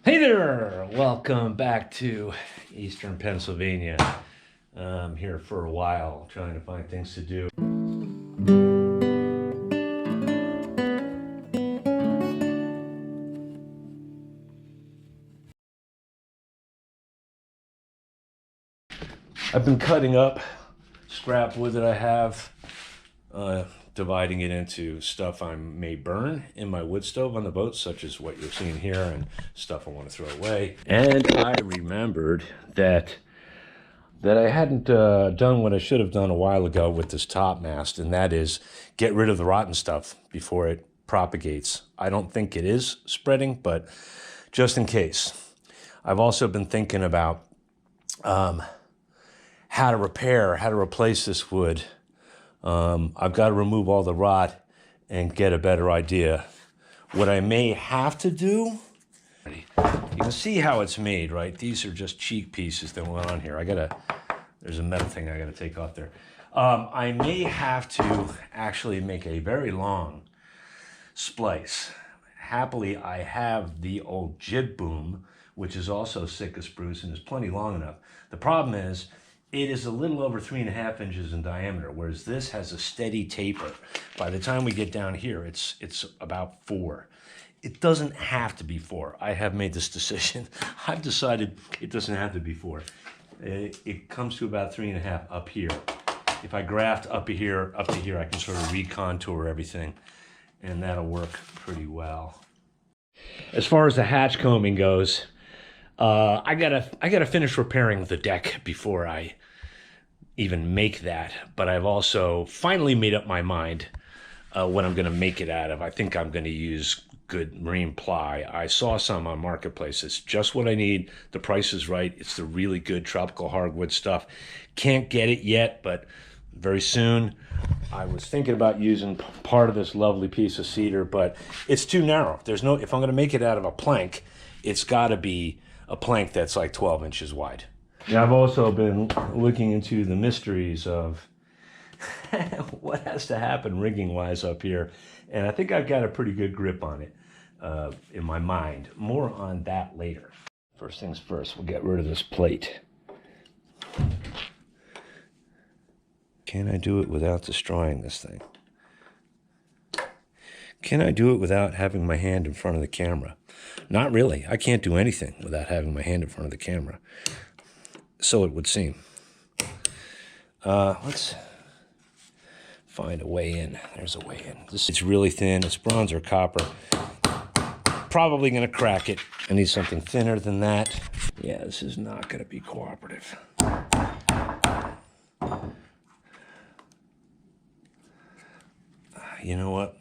Hey there! Welcome back to Eastern Pennsylvania. I'm here for a while trying to find things to do. I've been cutting up scrap wood that I have, dividing it into stuff I may burn in my wood stove on the boat, such as what you're seeing here, and stuff I want to throw away. And I remembered that I hadn't done what I should have done a while ago with this topmast, and that is get rid of the rotten stuff before it propagates. I don't think it is spreading, but just in case. I've also been thinking about how to replace this wood. I've got to remove all the rot and get a better idea. What I may have to do, you can see how it's made, right? These are just cheek pieces that went on here. There's a metal thing I gotta take off there. I may have to actually make a very long splice. Happily, I have the old jib boom, which is also Sitka spruce and is plenty long enough. The problem is, it is a little over 3.5 inches in diameter, whereas this has a steady taper. By the time we get down here, it's about 4. It doesn't have to be 4. I have made this decision. I've decided it doesn't have to be 4. It comes to about 3.5 up here. If I graft up to here, I can sort of recontour everything, and that'll work pretty well. As far as the hatch combing goes, I gotta finish repairing the deck before I even make that. But I've also finally made up my mind what I'm gonna make it out of. I think I'm gonna use good marine ply. I saw some on Marketplace. It's just what I need. The price is right. It's the really good tropical hardwood stuff. Can't get it yet, but very soon. I was thinking about using part of this lovely piece of cedar, but it's too narrow. If I'm gonna make it out of a plank, it's gotta be a plank that's like 12 inches wide. Now, I've also been looking into the mysteries of what has to happen rigging-wise up here, and I think I've got a pretty good grip on it in my mind. More on that later. First things first, we'll get rid of this plate. Can I do it without destroying this thing? Can I do it without having my hand in front of the camera? Not really. I can't do anything without having my hand in front of the camera. So it would seem. Let's find a way in. There's a way in. It's really thin. It's bronze or copper. Probably going to crack it. I need something thinner than that. Yeah, this is not going to be cooperative. You know what?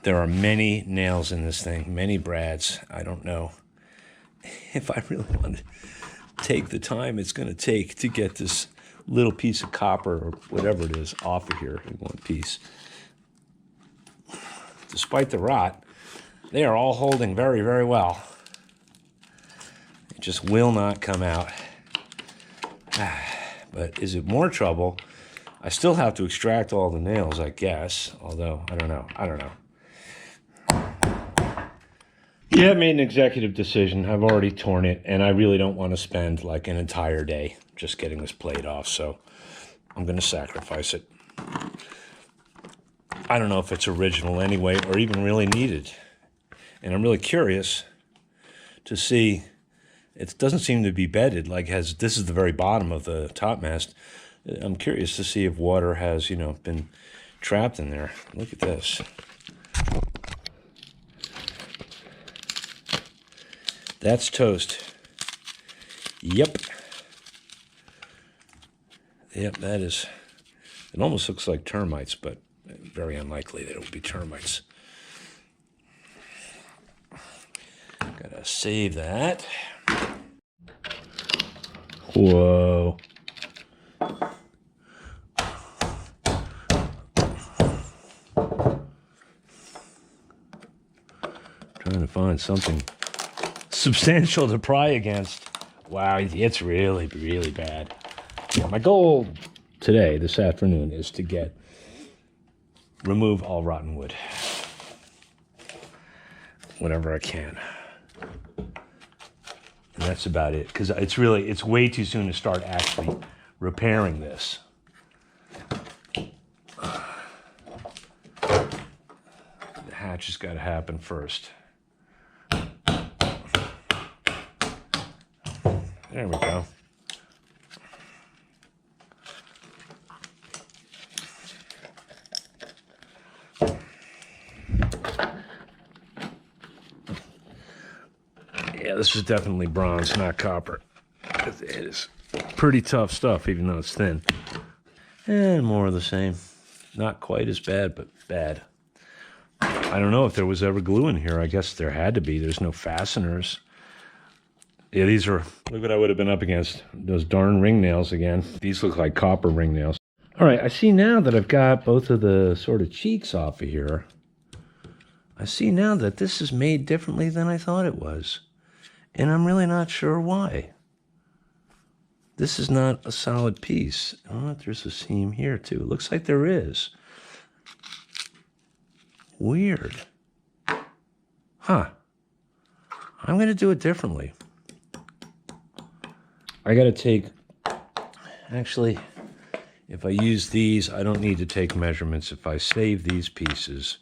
There are many nails in this thing, many brads. I don't know if I really want to take the time it's going to take to get this little piece of copper or whatever it is off of here in one piece. Despite the rot, they are all holding very, very well. It just will not come out. But is it more trouble? I still have to extract all the nails, I guess, although I don't know. Yeah, I made an executive decision. I've already torn it, and I really don't want to spend like an entire day just getting this plate off, so I'm going to sacrifice it. I don't know if it's original anyway or even really needed. And I'm really curious to see. It doesn't seem to be bedded, this is the very bottom of the topmast. I'm curious to see if water has, been trapped in there. Look at this. That's toast. Yep, that is. It almost looks like termites, but very unlikely that it will be termites. Gotta save that. Whoa. Trying to find something substantial to pry against. Wow, it's really, really bad. Yeah, my goal today, this afternoon, is to remove all rotten wood. whatever I can. And that's about it, because it's way too soon to start actually repairing this. The hatch has got to happen first. There we go. Yeah, this is definitely bronze, not copper. It is pretty tough stuff, even though it's thin. And more of the same. Not quite as bad, but bad. I don't know if there was ever glue in here. I guess there had to be. There's no fasteners. Yeah, these are, look what I would have been up against. Those darn ring nails again. These look like copper ring nails. All right, I see now that I've got both of the sort of cheeks off of here. I see now that this is made differently than I thought it was. And I'm really not sure why. This is not a solid piece. I don't know if there's a seam here too. It looks like there is. Weird. Huh. I'm going to do it differently. I got to take, actually, if I use these, I don't need to take measurements. If I save these pieces,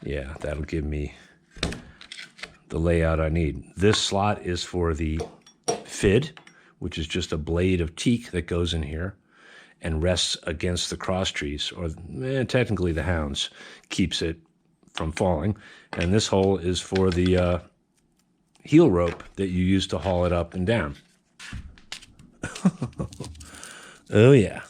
yeah, that'll give me the layout I need. This slot is for the fid, which is just a blade of teak that goes in here and rests against the cross trees, or technically the hounds, keeps it from falling. And this hole is for the heel rope that you use to haul it up and down. Oh yeah.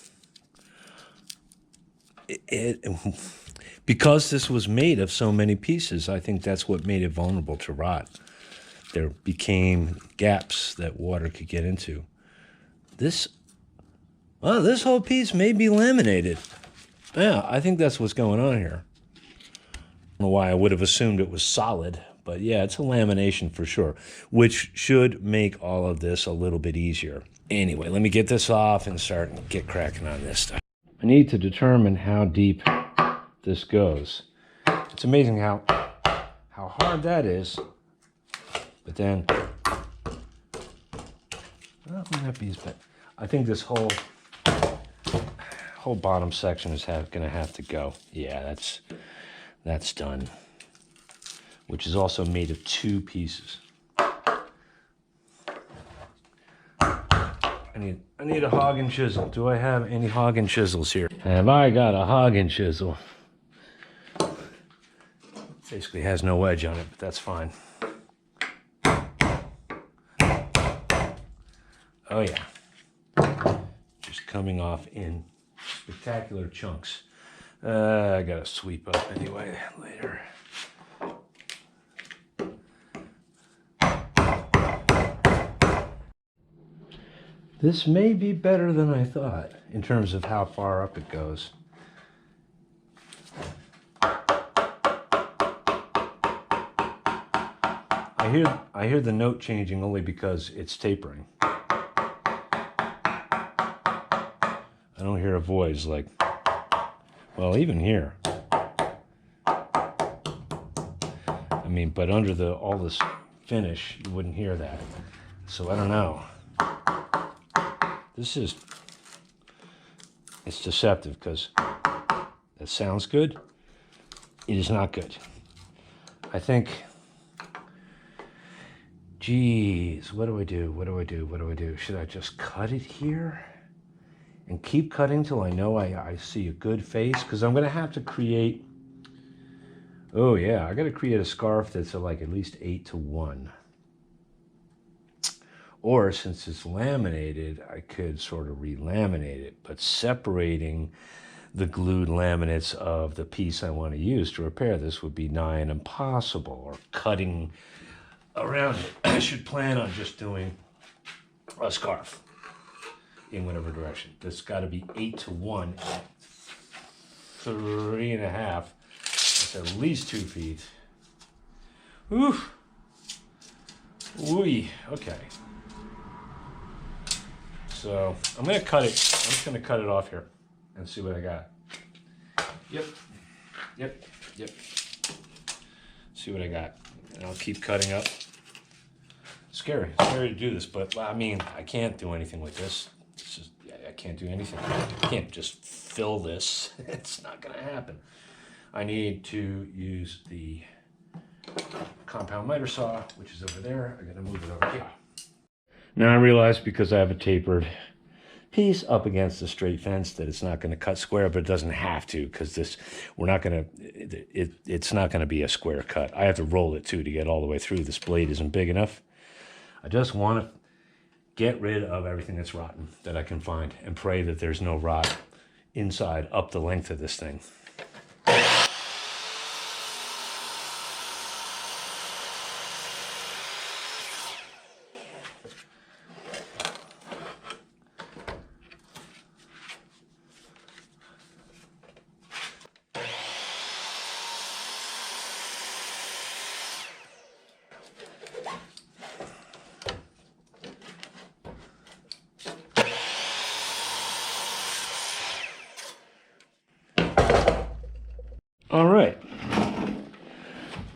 Because this was made of so many pieces, I think that's what made it vulnerable to rot. There became gaps that water could get into. This whole piece may be laminated. Yeah, I think that's what's going on here. I don't know why I would have assumed it was solid, but yeah, it's a lamination for sure, which should make all of this a little bit easier. Anyway, let me get this off and get cracking on this stuff. I need to determine how deep this goes. It's amazing how hard that is. But then, well, that be as bad. I think this whole bottom section is gonna have to go. Yeah, that's done. Which is also made of 2 pieces. I need a hog and chisel. Do I have any hog and chisels here? Have I got a hog and chisel? Basically has no wedge on it, but that's fine. Oh yeah. Just coming off in spectacular chunks. I gotta sweep up anyway later. This may be better than I thought in terms of how far up it goes. I hear the note changing only because it's tapering. I don't hear a voice like, well, even here. I mean, but under all this finish, you wouldn't hear that. So I don't know. It's deceptive because that sounds good. It is not good. I think, geez, what do I do? Should I just cut it here and keep cutting till I know I see a good face? Because I'm going to have to create, oh yeah, I got to create a scarf that's like at least 8:1. Or since it's laminated, I could sort of relaminate it, but separating the glued laminates of the piece I want to use to repair this would be nigh and impossible, or cutting around it. I should plan on just doing a scarf in whatever direction. That's got to be 8:1 at 3.5. That's at least 2 feet. Oof. Ooh. Okay. So I'm going to cut it. I'm just going to cut it off here and see what I got. Yep. See what I got. and I'll keep cutting up. Scary to do this, but I mean, I can't do anything with this. It's just, I can't do anything. I can't just fill this. It's not gonna happen. I need to use the compound miter saw, which is over there. I gotta move it over here. Now I realize because I have a tapered piece up against the straight fence that it's not gonna cut square, but it doesn't have to, because it's not gonna be a square cut. I have to roll it too to get all the way through. This blade isn't big enough. I just want to get rid of everything that's rotten that I can find and pray that there's no rot inside up the length of this thing. All right,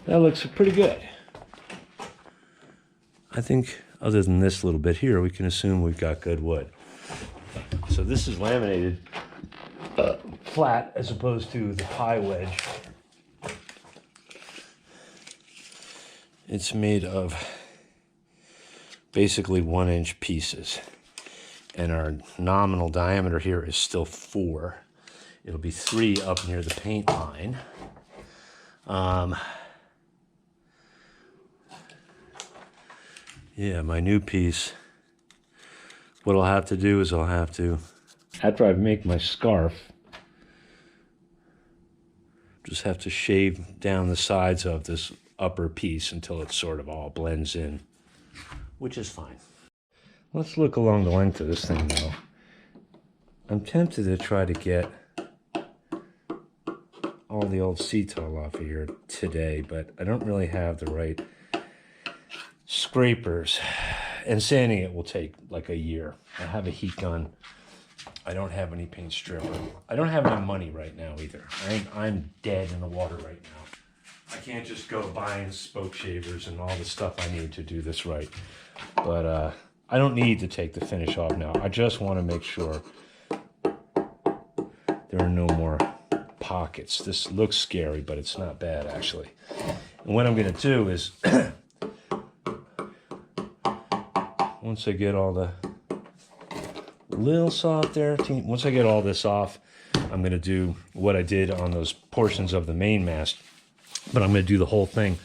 that looks pretty good. I think other than this little bit here, we can assume we've got good wood. So this is laminated flat as opposed to the pie wedge. It's made of basically 1-inch pieces. And our nominal diameter here is still 4. It'll be 3 up near the paint line. Yeah, my new piece, what I'll have to do is after I make my scarf, just have to shave down the sides of this upper piece until it sort of all blends in, which is fine. Let's look along the length of this thing though. I'm tempted to try to get all the old acetal off of here today, but I don't really have the right scrapers, and sanding it will take like a year. I have a heat gun. I don't have any paint stripper. I don't have any money right now either. I'm dead in the water right now. I can't just go buying spoke shavers and all the stuff I need to do this right. But I don't need to take the finish off now. I just want to make sure there are no more pockets. This looks scary, but it's not bad actually. And what I'm going to do is once I get all the little soft there, once I get all this off, I'm going to do what I did on those portions of the main mast, but I'm going to do the whole thing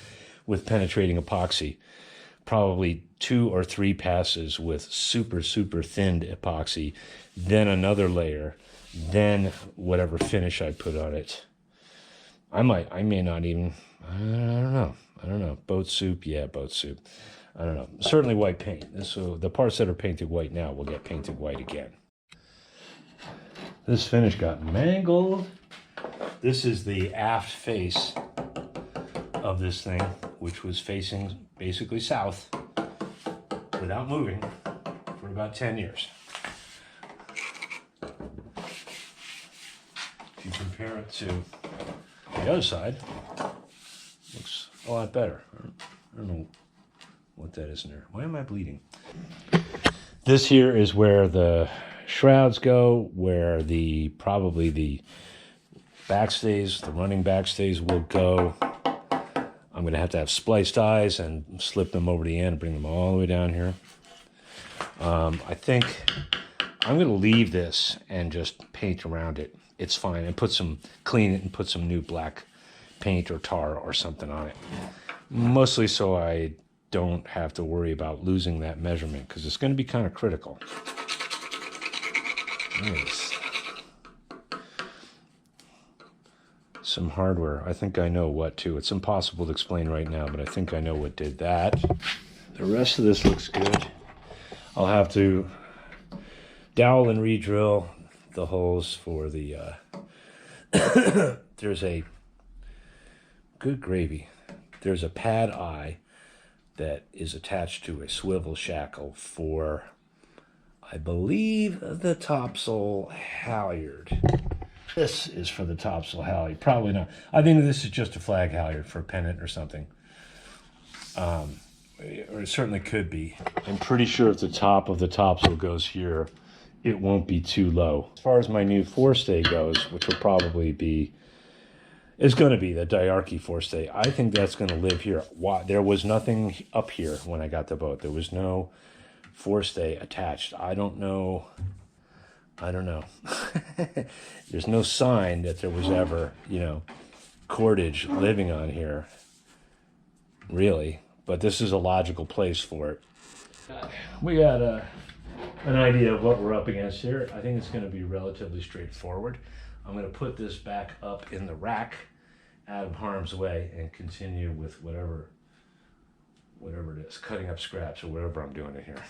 with penetrating epoxy. Probably 2 or 3 passes with super, super thinned epoxy, then another layer, then whatever finish I put on it. I may not even, I don't know. Boat soup, yeah, boat soup. I don't know. Certainly white paint. So the parts that are painted white now will get painted white again. This finish got mangled. This is the aft face of this thing, which was facing basically south without moving for about 10 years. If you compare it to the other side, looks a lot better. I don't know what that is in there. Why am I bleeding? This here is where the shrouds go, where probably the backstays, the running backstays will go. I'm going to have spliced eyes and slip them over the end and bring them all the way down here. I think I'm going to leave this and just paint around it. It's fine. And clean it and put some new black paint or tar or something on it. Mostly so I don't have to worry about losing that measurement, because it's going to be kind of critical. Nice. Some hardware. I think I know what too. It's impossible to explain right now, but I think I know what did that. The rest of this looks good. I'll have to dowel and re-drill the holes for the there's a good gravy. There's a pad eye that is attached to a swivel shackle for, I believe, the topsail halyard. This is for the topsail halyard. Probably not. I think this is just a flag halyard for a pennant or something. Or it certainly could be. I'm pretty sure if the top of the topsail goes here, it won't be too low. As far as my new forestay goes, which will probably be, is going to be the diarchy forestay, I think that's going to live here. Why? There was nothing up here when I got the boat. There was no forestay attached. I don't know. There's no sign that there was ever, cordage living on here, really. But this is a logical place for it. We got an idea of what we're up against here. I think it's going to be relatively straightforward. I'm going to put this back up in the rack out of harm's way and continue with whatever it is, cutting up scraps or whatever I'm doing in here.